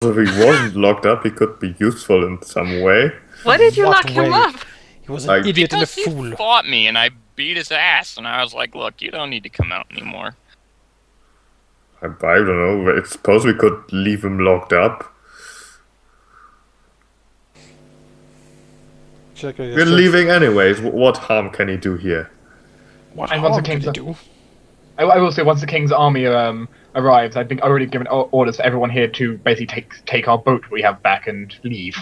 if he wasn't locked up, he could be useful in some way. Why did you What lock him way? up? He was an idiot and a Because he fool. fought me and I beat his ass, and I was like, look, you don't need to come out anymore. I don't know. I suppose we could leave him locked up. We're leaving anyways. What harm can he do here? What And once harm it came did he to- do? I will say, once the king's army arrives, I think I've already given orders for everyone here to basically take our boat we have back and leave.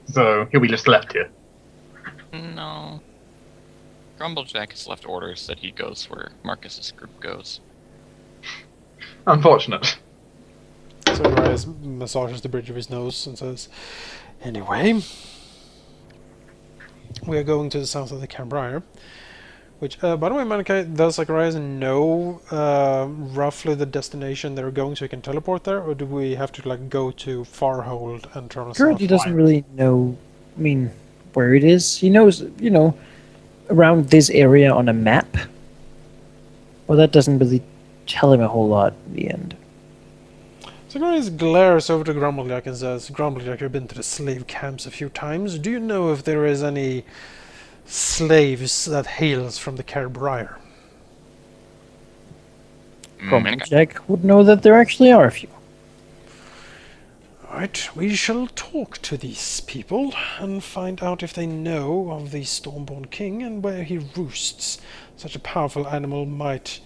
So he'll be just left here. No. Grumblejack has left orders that he goes where Marcus's group goes. Unfortunate. Zacharias massages the bridge of his nose and says, "Anyway, we are going to the south of the Cambriar." Which, by the way, Malachi, does Zacharias know roughly the destination they're going so he can teleport there, or do we have to like go to Farholde and travel south? Currently doesn't really know, I mean, where it is. He knows, around this area on a map. Well, that doesn't really tell him a whole lot in the end. Zacharias glares over to Grumblejack and says, "Grumblejack, you've been to the slave camps a few times. Do you know if there is any slaves that hails from the Cambriar?" Jack would know that there actually are a few. Right, we shall talk to these people and find out if they know of the Stormborn King and where he roosts. Such a powerful animal might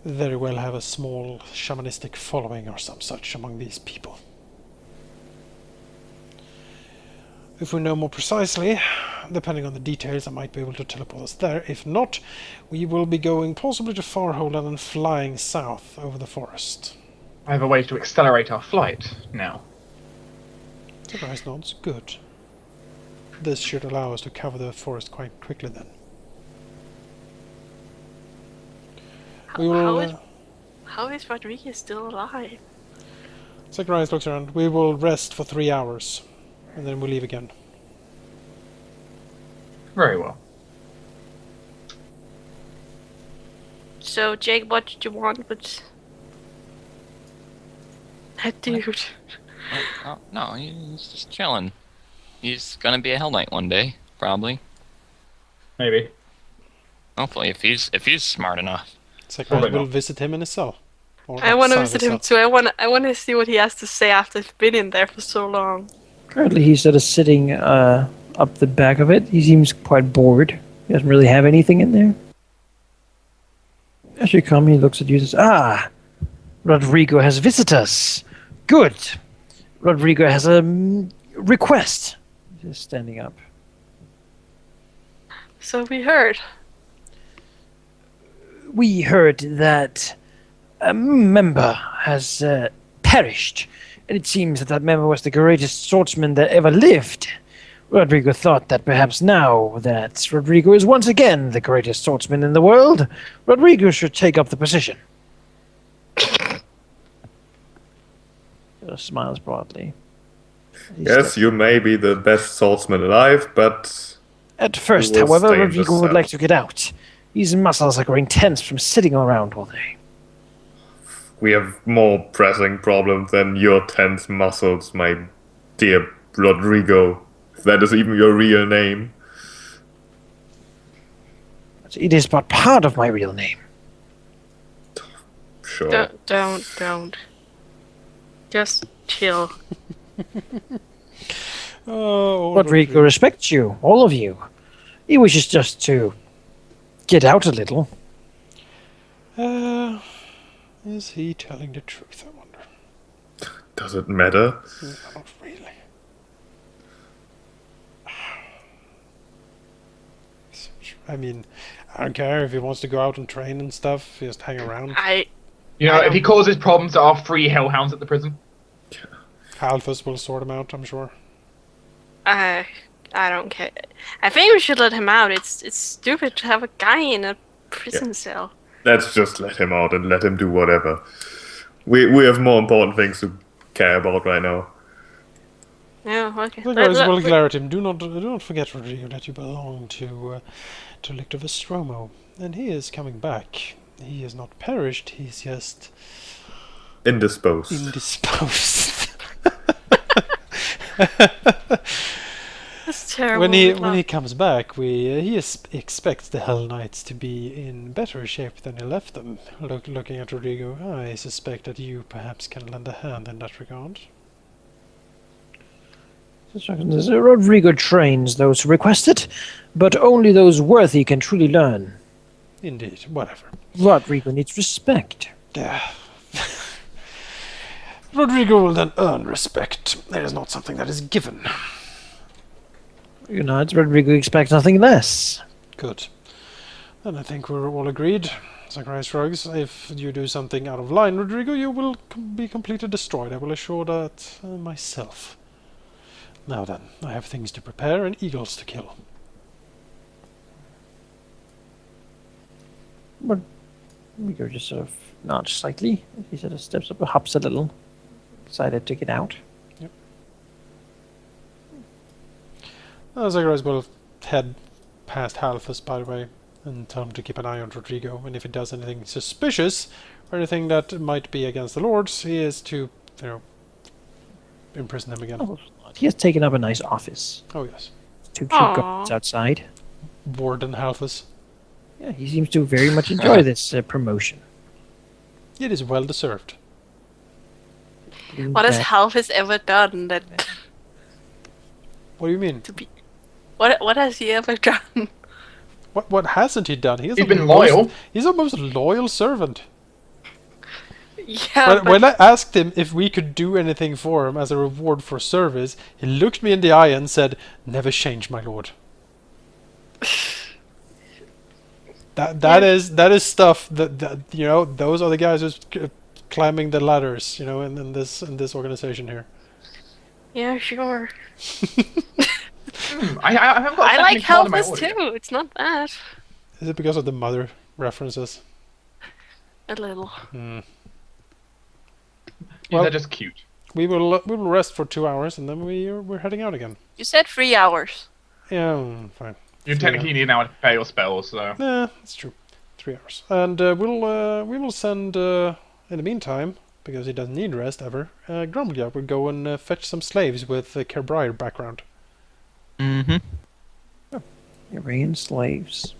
very well have a small shamanistic following or some such among these people. If we know more precisely, depending on the details, I might be able to teleport us there. If not, we will be going possibly to Farholde and then flying south over the forest. I have a way to accelerate our flight now. Zacharias nods. Good. This should allow us to cover the forest quite quickly then. We will, How is Rodrigo still alive? Zacharias looks around. We will rest for 3 hours, and then we'll leave again. Very well. So, Jake, what did you want with that dude? Oh, no, he's just chilling. He's gonna be a Hell Knight one day, probably. Maybe. Hopefully, if he's smart enough. Zacharias Probably will not. visit him in his cell. Or I want to outside visit his him cell. too. I want to see what he has to say after he's been in there for so long. Currently, he's sort of sitting up the back of it. He seems quite bored. He doesn't really have anything in there. As you come, he looks at you and says, "Ah, Rodrigo has visitors. Good. Rodrigo has a request." Just standing up. So we heard. We heard that a member has perished, and it seems that that member was the greatest swordsman that ever lived. Rodrigo thought that perhaps now that Rodrigo is once again the greatest swordsman in the world, Rodrigo should take up the position. He smiles broadly. Yes, you may be the best swordsman alive, but At first, will however, stay in the Rodrigo would cell. like to get out. His muscles are growing tense from sitting around all day. we have more pressing problems than your tense muscles, my dear Rodrigo. If that is even your real name. It is but part of my real name. Sure. Don't. Just chill. Oh, Rodrigo respects you, all of you. He wishes just to get out a little. Is he telling the truth, I wonder? Does it matter? Not really. I mean, I don't care if he wants to go out and train and stuff, just hang around. You know, if he causes problems, there are free hellhounds at the prison. Alphas will sort him out, I'm sure. I don't care. I think we should let him out. It's stupid to have a guy in a prison cell. Let's just let him out and let him do whatever. We have more important things to care about right now. Yeah, okay. The guys will glare at him. Do not forget, Rodrigo, that you belong to Lictor Vestromo, and he is coming back. He is not perished. He's just Indisposed. indisposed. That's terrible. when he Vidla. comes back, expects the Hell Knights to be in better shape than he left them. Looking at Rodrigo, I suspect that you perhaps can lend a hand in that regard. Rodrigo trains those who request it, but only those worthy can truly learn. Indeed, whatever. Rodrigo needs respect. Rodrigo will then earn respect. It is not something that is given. Rodrigo expects nothing less. Good. Then I think we're all agreed. Zacharias shrugs. If you do something out of line, Rodrigo, you will be completely destroyed. I will assure that myself. Now then, I have things to prepare and eagles to kill. But Rodrigo just sort of nods slightly. He sort of steps up and hops a little. Excited to get out. Yep. Zacharias will head past Halfus, by the way, and tell him to keep an eye on Rodrigo. And if he does anything suspicious or anything that might be against the Lords, he is to, imprison him again. Oh, he has taken up a nice office. Oh yes, 2 cute Aw. guards outside. Warden Halfus. Yeah, he seems to very much enjoy this promotion. It is well deserved. What has Halfus ever done that What do you mean? to be? What has he ever done? What hasn't he done? He's been loyal. He's our most loyal servant. Yeah, but When I asked him if we could do anything for him as a reward for service, he looked me in the eye and said, "Never change, my lord." That is stuff that those are the guys who's climbing the ladders, in this organization here. yeah, sure. I haven't got a I like second card in my Halfus order yet. too. It's not bad. Is it because of the mother references? A little. Well- They're just cute. We will rest for 2 hours and then we're heading out again. You said 3 hours. Yeah, fine. You technically need an hour to prepare your spells, so. Yeah, that's true. 3 hours, and we will send in the meantime, because he doesn't need rest ever. Grumblejack will go and fetch some slaves with Kerbrier background. Mm-hmm. You're bringing slaves.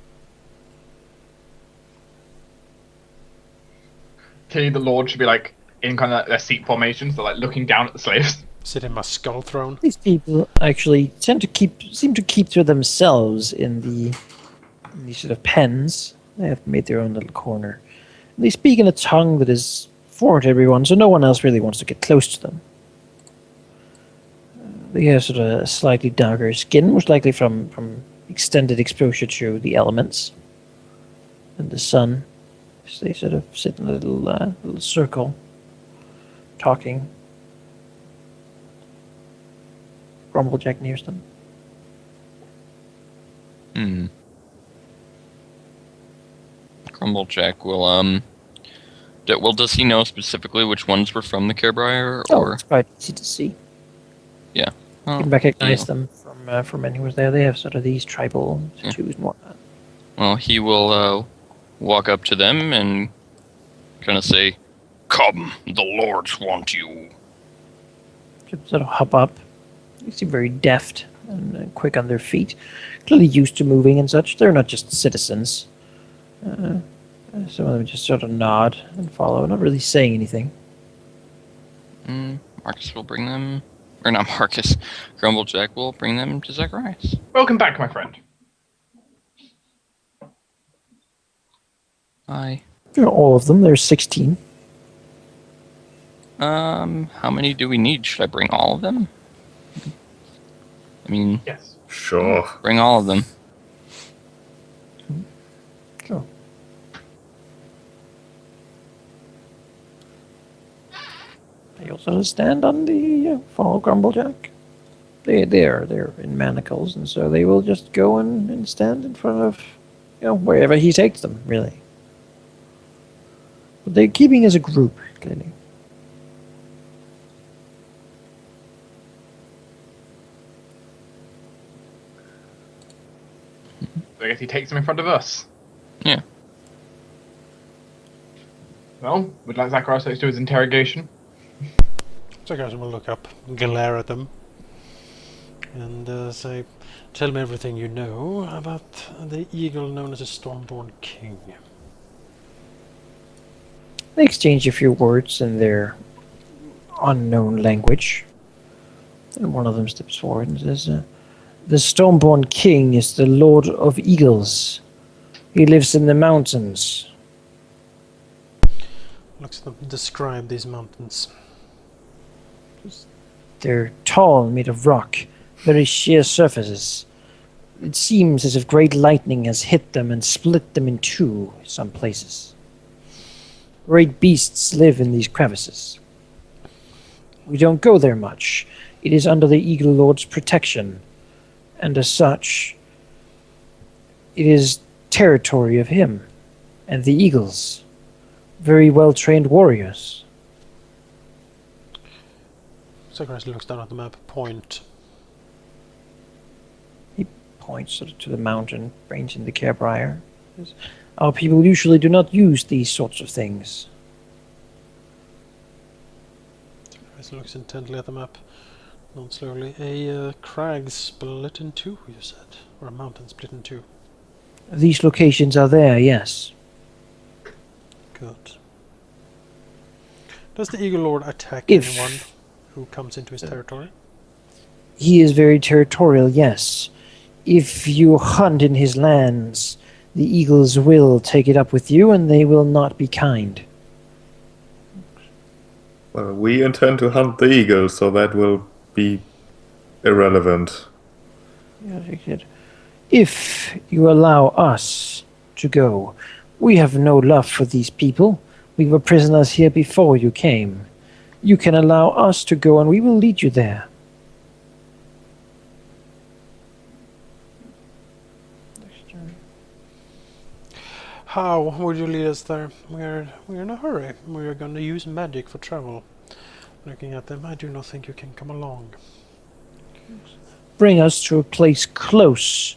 Clearly, the Lord should be like in kind of their seat formations, so like looking down at the slaves. Sit in my skull throne. These people actually seem to keep to themselves in these sort of pens. They have made their own little corner. They speak in a tongue that is foreign to everyone, so no one else really wants to get close to them. They have sort of a slightly darker skin, most likely from extended exposure to the elements and the sun. So they sort of sit in a little circle, talking. Grumblejack nears them. Hmm. Grumblejack will does he know specifically which ones were from the Carebriar, Oh, or it's quite easy to see. yeah? You Oh, can recognize yeah. them from when he was there. They have sort of these tribal Yeah. tattoos and whatnot. Well, he will walk up to them and kind of say, "Come, the lords want you." Just sort of hop up. They seem very deft and quick on their feet. Clearly used to moving and such. They're not just citizens. Some of them just sort of nod and follow, not really saying anything. Marcus will bring them, or not Marcus. Grumblejack will bring them to Zacharias. Welcome back, my friend. Hi. All of them. There's 16. How many do we need? Should I bring all of them? I mean, Yes. Sure. bring all of them. Sure. They also stand on the follow Grumblejack. They're in manacles, and so they will just go and stand in front of wherever he takes them, really. But they're keeping as a group, clearly. I guess he takes them in front of us. Yeah. Well, would like Zacharias to do his interrogation. So guys will look up, glare at them. and say, tell me everything you know about the eagle known as a Stormborn King. They exchange a few words in their unknown language. And one of them steps forward and says, the Stormborn King is the Lord of Eagles. He lives in the mountains. Looks to describe these mountains. They're tall, made of rock, very sheer surfaces. It seems as if great lightning has hit them and split them in two in some places. Great beasts live in these crevices. We don't go there much. It is under the Eagle Lord's protection, and as such, it is territory of him and the Eagles. Very well-trained warriors. Zacharias looks down at the map, point. He points sort of to the mountain range in the Carebriar. Our people usually do not use these sorts of things. Zacharias looks intently at the map, not slowly. A crag split in two, you said? Or a mountain split in two? These locations are there, yes. Good. Does the Eagle Lord attack If- anyone who comes into his territory? He is very territorial, yes. If you hunt in his lands, the eagles will take it up with you, and they will not be kind. Well, we intend to hunt the eagle, so that will be irrelevant. If you allow us to go, we have no love for these people. We were prisoners here before you came. You can allow us to go, and we will lead you there. How would you lead us there? We're in a hurry. We're going to use magic for travel. Looking at them, I do not think you can come along. Bring us to a place close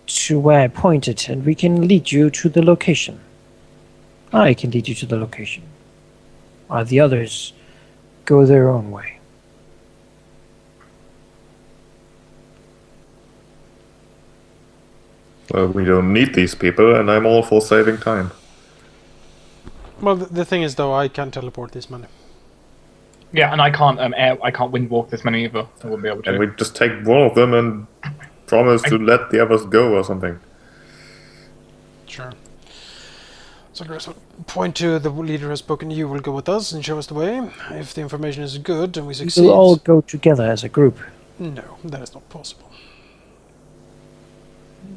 to where I pointed, and we can lead you to the location. I can lead you to the location, while the others go their own way. Well, we don't need these people, and I'm all for saving time. Well, the thing is, though, I can't teleport this money. Yeah, and I can't I can't wind walk this many either. I wouldn't be able to. And we just take one of them and promise to let the others go or something. Sure. So, Grace, point to the leader who has spoken. You will go with us and show us the way. If the information is good and we We succeed... will all go together as a group. No, that is not possible.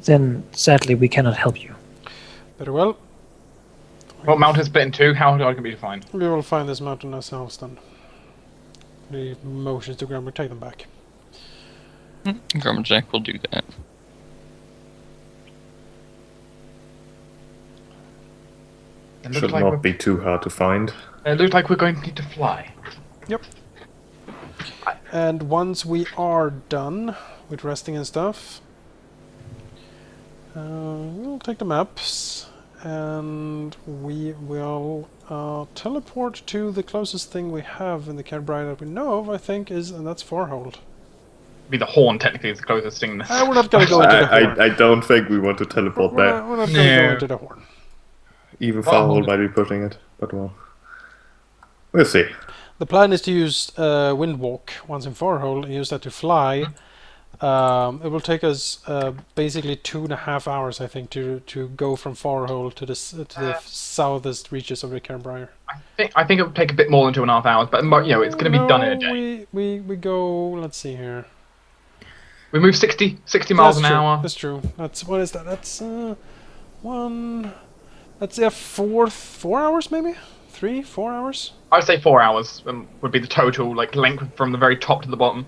Then, sadly, we cannot help you. Very well. Well, mountain split in two. How hard can it be to find? We will find this mountain ourselves then. The motions to Grumble take them back. Grumjack will do that. It Should looks like not be too hard to find. it looks like we're going to need to fly. Yep. And once we are done with resting and stuff, we'll take the maps and we will teleport to the closest thing we have in the Carebriar that we know of, I think, and that's Farholde. Be the horn technically is the closest thing. We're not going to go into the horn. I don't think we want to teleport there. We're not going to go No. into the horn. Even Well, Farholde might be pushing it, but well. We'll see. The plan is to use Windwalk once in Farholde and use that to fly. It will take us basically 2.5 hours, I think, to go from Farholde to the southest reaches of the Carebriar. I think it would take a bit more than 2.5 hours, but it's going to be done in a day. We go. Let's see here. We move 60 miles an That's true. hour. That's true. That's what is that? That's one. That's 4 hours, maybe 3-4 hours. I would say 4 hours would be the total length from the very top to the bottom.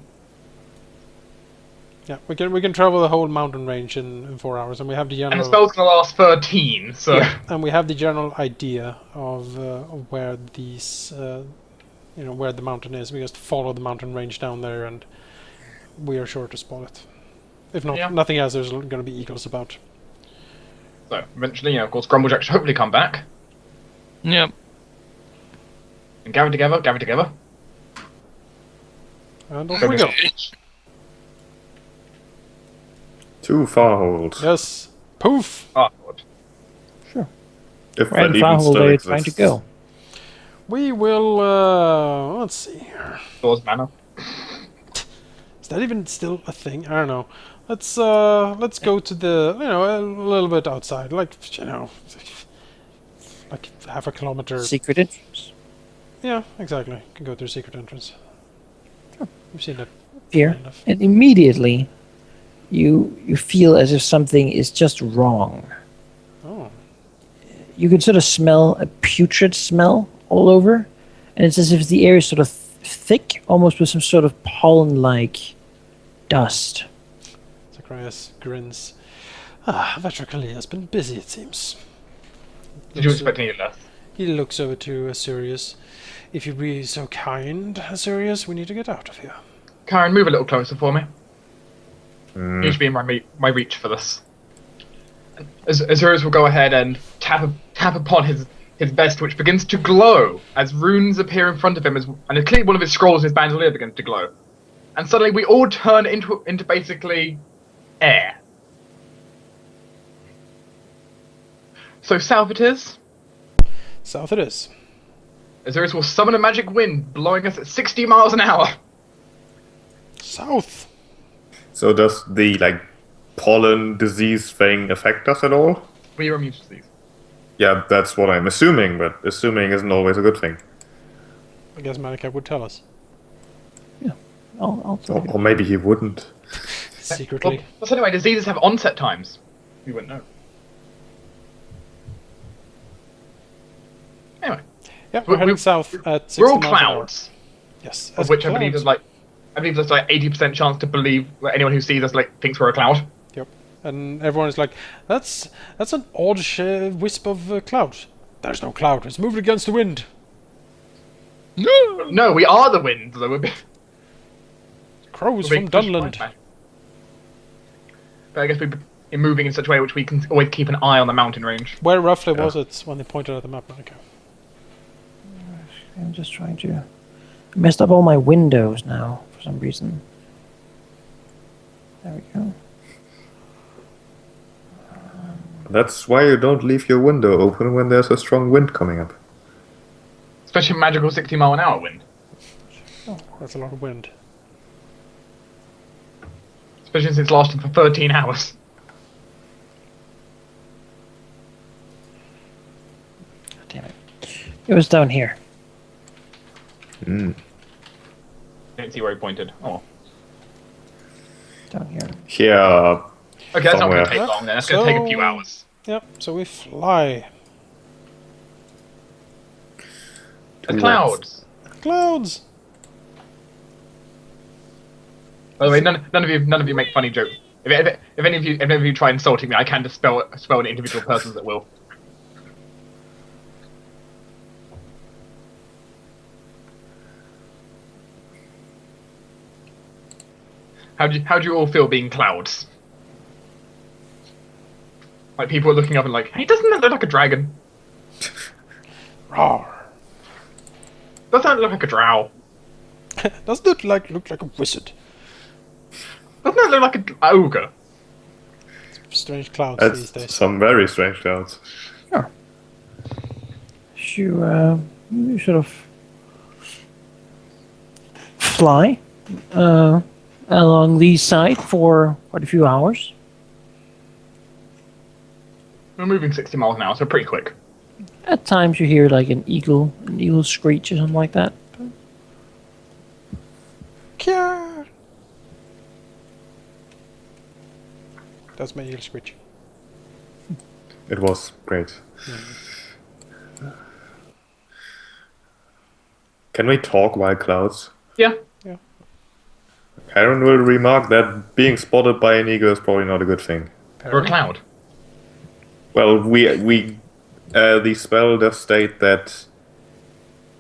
Yeah, we can travel the whole mountain range in 4 hours, and we have the And general. the spell's going to last 13, so... Yeah, and we have the general idea of where these, where the mountain is. We just follow the mountain range down there, and we are sure to spot it. If not, Yeah. nothing else. There's going to be eagles about. So, eventually, of course, Grumblejack should hopefully come back. Yep. And gather together. And off we go. To Farholde. Yes. Poof. Oh, God. If Where in that even Farholde still are you exists. trying to go? We will, let's see here. Doors manor. Is that even still a thing? I don't know. Let's go to the, a little bit outside, like, like half a kilometer. Secret entrance. Yeah, exactly. Can go through secret entrance. We've seen that. Here, Fair enough. and immediately, you feel as if something is just wrong. Oh. You can sort of smell a putrid smell all over, and it's as if the air is sort of thick, almost with some sort of pollen-like dust. Zacharias grins. Ah, Vetricali has been busy, it seems. Did you Looks expect any less? He looks over to Asurius. If you'd be so kind, Asurius, we need to get out of here. Karen, move a little closer for me. Hmm. You should be in my reach for this. Azurus will go ahead and tap upon his vest, which begins to glow as runes appear in front of him, and clearly one of his scrolls in his bandolier begins to glow. And suddenly we all turn into basically air. So south it is. South it is. Azurus will summon a magic wind, blowing us at 60 miles an hour. South. So does the pollen disease thing affect us at all? We are immune to disease. Yeah, that's what I'm assuming, but assuming isn't always a good thing. I guess Malika would tell us. I'll tell you. Or maybe he wouldn't. Secretly. Well, so anyway, diseases have onset times. We wouldn't know. Anyway, Yeah, we're heading south at 60 we're all miles an hour. clouds, Yes. of which I believe there's like 80% chance to believe that anyone who sees us thinks we're a cloud. Yep. And everyone is like, that's an odd wisp of cloud. There's no cloud. It's moving against the wind. No, we are the wind. Though. Crows We're from being pushed Dunland. by- But I guess we're moving in such a way which we can always keep an eye on the mountain range. Where roughly was it when they pointed at the map, Malika? I'm just trying to... I messed up all my windows now, for some reason. There we go. That's why you don't leave your window open when there's a strong wind coming up. Especially magical 60-mile-an-hour wind. Oh, that's a lot of wind. Especially since it's lasted for 13 hours. Damn it. It was down here. Mm. Didn't see where he pointed. Oh. Down here. Yeah. Okay, that's not going Somewhere. to take long then. That's going to take a few So- hours. Yep, so we fly. The clouds. Clouds! By the way, none of you make funny jokes. If any of you try insulting me, I can just spell an individual person's at will. How do you all feel being clouds? Like people are looking up and like, hey, doesn't that look like a dragon? Rawr. Doesn't that look like a drow? Doesn't it look like a wizard? Doesn't that look like an ogre? Strange clouds these That's days. some very strange clouds. You sort of fly along the side for quite a few hours. We're moving 60 miles an hour, so pretty quick. At times you hear like an eagle screech or something like that. Kya! That's my eagle screech. It was great. Can we talk while clouds? Yeah. Karen will remark that being spotted by an eagle is probably not a good thing. We're a cloud. Well, the spell does state that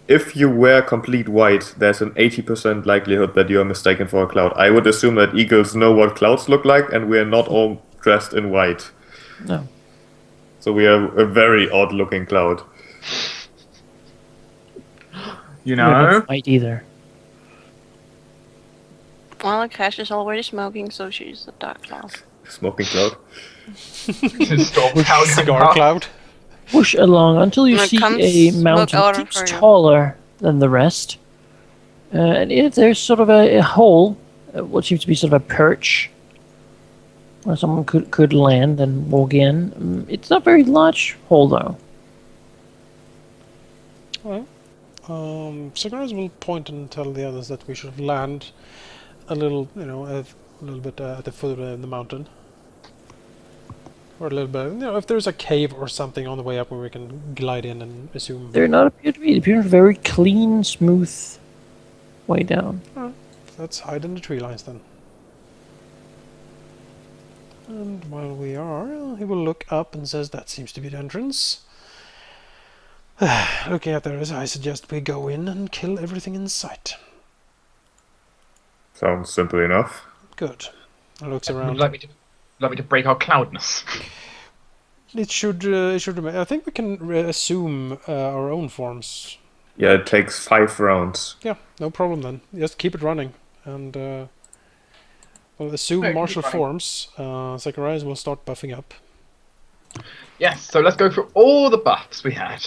if you wear complete white, there's an 80% likelihood that you are mistaken for a cloud. I would assume that eagles know what clouds look like, and we are not all dressed in white. No. So we are a very odd-looking cloud. You We're not know? white either. Well, Cash is already smoking, so she's a dark cloud. Smoking cloud. Storm cloud Cigar cloud. Push along until you When it see comes a smoke mountain out keeps for you. taller than the rest. And if there's sort of a hole, what seems to be sort of a perch, where someone could land and walk in. It's not a very large hole, though. Well, Cigars will point and tell the others that we should land a little, a little bit at the foot of the mountain. Or a little bit, if there's a cave or something on the way up where we can glide in and assume. They're not appear to be. They appear very clean, smooth way down. Let's hide in the tree lines then. And while we are, he will look up and says that seems to be the entrance. Looking at theirs, I suggest we go in and kill everything in sight. Sounds simple enough. Good. Looks Would around. you like me to break our cloudness? It should remain. I think we can assume our own forms. Yeah, it takes 5 rounds. Yeah, no problem then. Just keep it running. And we'll assume No, keep it martial running. forms. Zacharias will start buffing up. Yes, so let's go through all the buffs we had.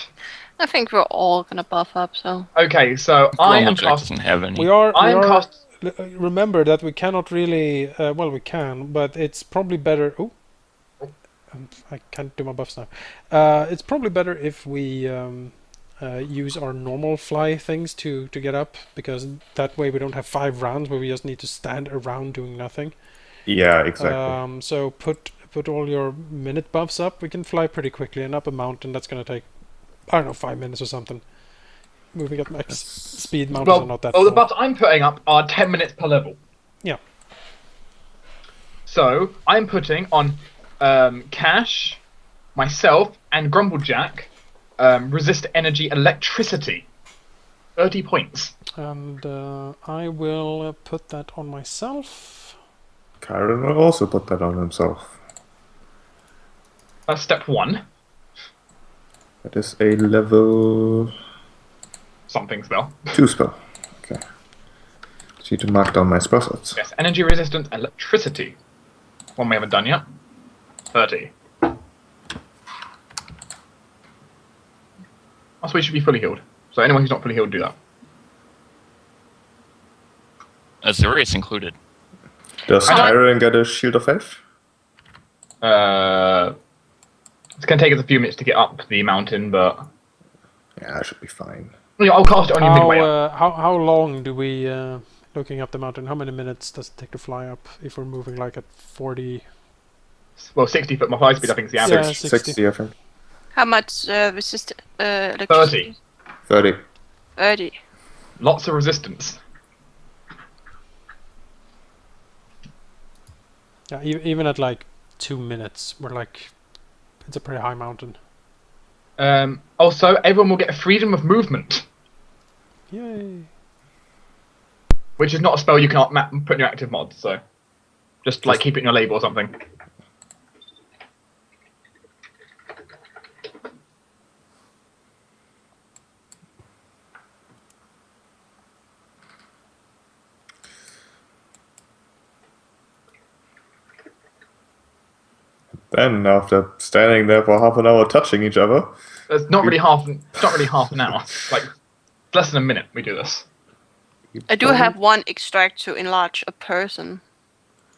I think we're all gonna buff up, so. Okay, so I am Lumberjack cast. doesn't have any. I am cast. Remember that we cannot really. Well, we can, but it's probably better. Oh, I can't do my buffs now. It's probably better if we use our normal fly things to get up, because that way we don't have 5 rounds where we just need to stand around doing nothing. Yeah, exactly. So put all your minute buffs up. We can fly pretty quickly, and up a mountain that's going to take, I don't know, 5 minutes or something. Moving at max speed, mountains are not that the far. buffs I'm putting up are 10 minutes per level. Yeah. So I'm putting on Cash, myself, and Grumblejack resist energy electricity. 30 points. And I will put that on myself. Karen will also put that on himself. That's step 1. That is a level Something spell. 2 spell. Okay. Just need to mark down my spell slots. Yes, energy resistance electricity. One we haven't done yet. 30. Also, we should be fully healed. So anyone who's not fully healed, do that. As the race included. Does I don't- Tyrion get a shield of faith? It's going to take us a few minutes to get up the mountain, but Yeah, I should be fine. yeah, I'll cast it on you midway up. How long do we looking up the mountain? How many minutes does it take to fly up if we're moving like at 40? Well, 60 foot my fly speed, I think, is the Yeah, average. 60. I think. How much electricity? 30. 30. Lots of resistance. Yeah, even at like 2 minutes, we're like, it's a pretty high mountain. Also, everyone will get a freedom of movement, Yay! which is not a spell you can put in your active mod, so just like keep it in your label or something. Then, after standing there for half an hour touching each other, It's not really half. It's not really half an hour. Like less than a minute. We do this. I do have one extract to enlarge a person.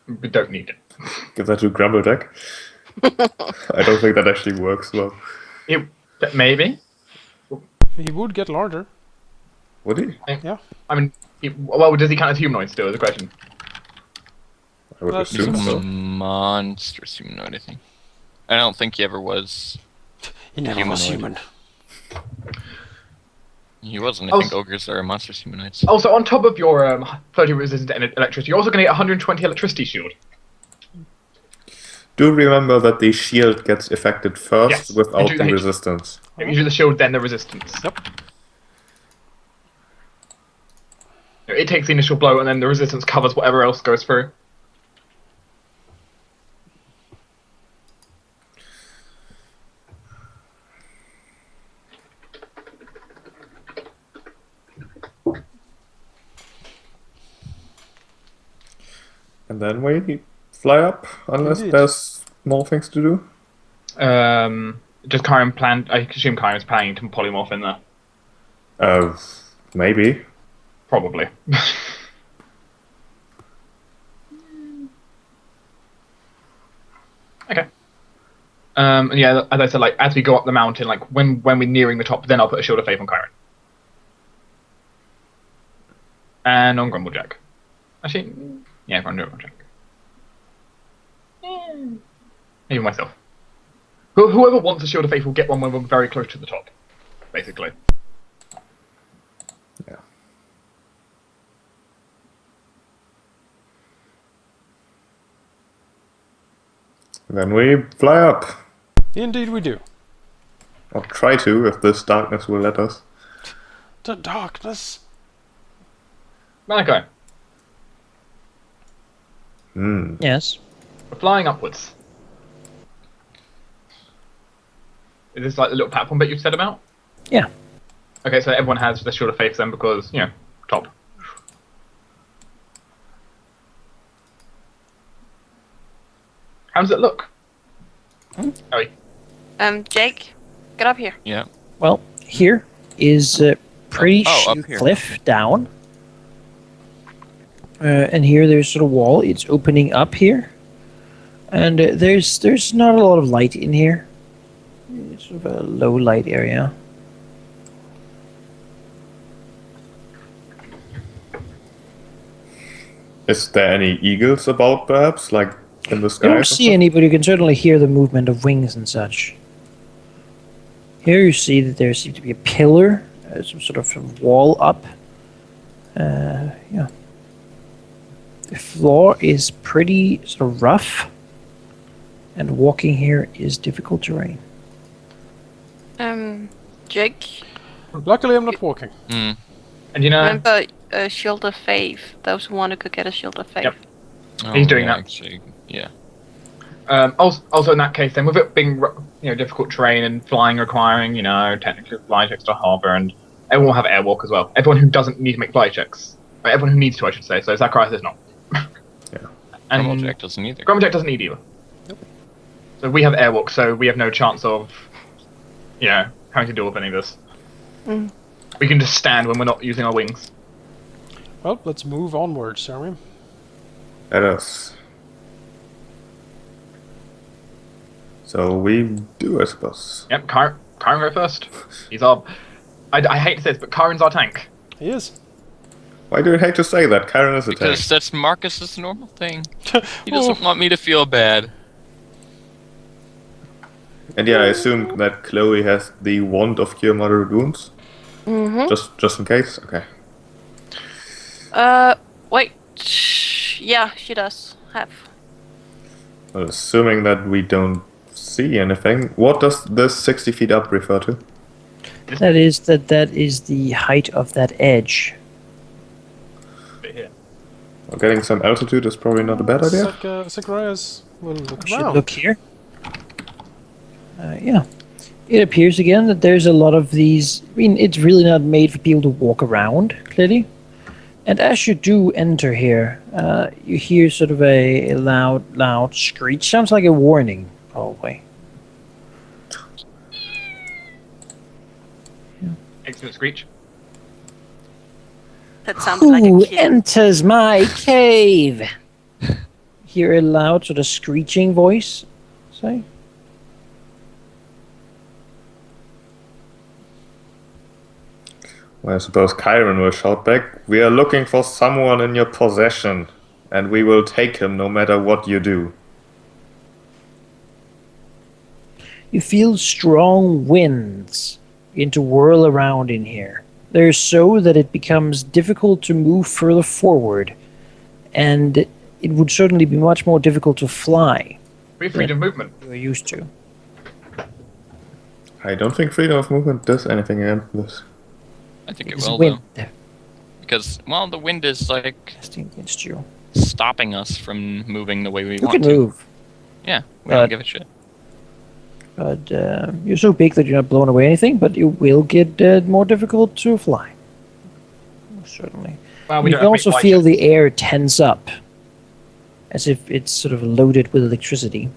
We don't need it. give that to Grumblejack. I don't think that actually works well. Maybe. He would get larger. Would he? Yeah. I mean, well, does he count as humanoid still? Is the question. I would That's assume He's a so. monster humanoid, I think. I don't think he ever was. He never was Humanoid. human. He wasn't. I Oh, think ogres are monster humanoids. Also, on top of your 30 resistant electricity, you're also going to get 120 electricity shield. Do remember that the shield gets affected first Yes, without and do the the- resistance. If you do the shield, then the resistance. Yep. It takes the initial blow, and then the resistance covers whatever else goes through. And then we fly up unless Indeed. there's more things to do? Does Kyron plan? I assume Kyron's planning to polymorph in there. Maybe. Probably. Okay. And yeah, as I said, like as we go up the mountain, like when we're nearing the top, then I'll put a shield of faith on Kyron. And on Grumblejack. Actually, yeah, on Grumblejack. Even myself. Whoever wants a shield of faith will get one when we're very close to the top, basically. Yeah. Then we fly up. Indeed we do. Or try to, if this darkness will let us. The darkness. Malachi, Yes. we're flying upwards. Is this like the little platform bit you said about? Yeah. Okay, so everyone has the shield of faith then because, you know, top. How does it look? Oh, Jake, get up here. Yeah. Well, here is a pretty up sheer here. cliff down. And here there's sort of wall. It's opening up here. And there's not a lot of light in here. It's sort of a low light area. Is there any eagles about, perhaps, like in the sky? You don't see any, but you can certainly hear the movement of wings and such. Here you see that there seems to be a pillar, some sort of wall up. Yeah. The floor is pretty sort of rough, and walking here is difficult terrain. Jake, Luckily, I'm not walking. Mm. and you know, remember Shield of Faith? Those who want to could get a Shield of Faith. Yep. Oh, He's doing yeah, that. Actually, yeah. also in that case, then with it being difficult terrain and flying requiring technically fly checks to harbour, and everyone will have airwalk as well. Everyone who doesn't need to make fly checks, or everyone who needs to, I should say. So Zacharias is not. Yeah. And Grumblejack doesn't either. Grumblejack doesn't need either. So we have airwalk, so we have no chance of, having to deal with any of this. Mm. We can just stand when we're not using our wings. Well, let's move onwards, shall we? Let us. So we do, I suppose. Yep, Kyron go first. He's our. I hate to say this, but Kyron's our tank. He is. Why do you hate to say that? Kyron is a tank. Because that's Marcus's normal thing. He doesn't want me to feel bad. And yeah, I assume that Chloe has the wand of cure moderate wounds. Mm-hmm. Just in case. Okay. Wait. Yeah, she does have. Well, assuming that we don't see anything, what does this 60 feet up refer to? That is the height of that edge. Bit here. Well, getting some altitude is probably not a bad idea. Zacharias will look Should around. look here. Yeah. It appears again that there's a lot of these. I mean, it's really not made for people to walk around, clearly. And as you do enter here, you hear sort of a loud screech. Sounds like a warning, probably. Excellent screech. That sounds like a Who kid. enters my cave? Hear a loud sort of screeching voice say. Well, I suppose Kyron will shout back, "We are looking for someone in your possession, and we will take him no matter what you do." You feel strong winds begin to whirl around in here. They're so that it becomes difficult to move further forward, and it would certainly be much more difficult to fly We have freedom of movement. than you're used to. I don't think freedom of movement does anything against this. I think it It's will, wind though. Because, well, the wind is, like, casting against you. stopping us from moving the way we You want can to. move, Yeah, we But- don't give a shit. but you're so big that you're not blowing away anything, but it will get more difficult to fly. Certainly. Well, we You don't can have also fly feel checks. the air tense up. as if it's sort of loaded with electricity.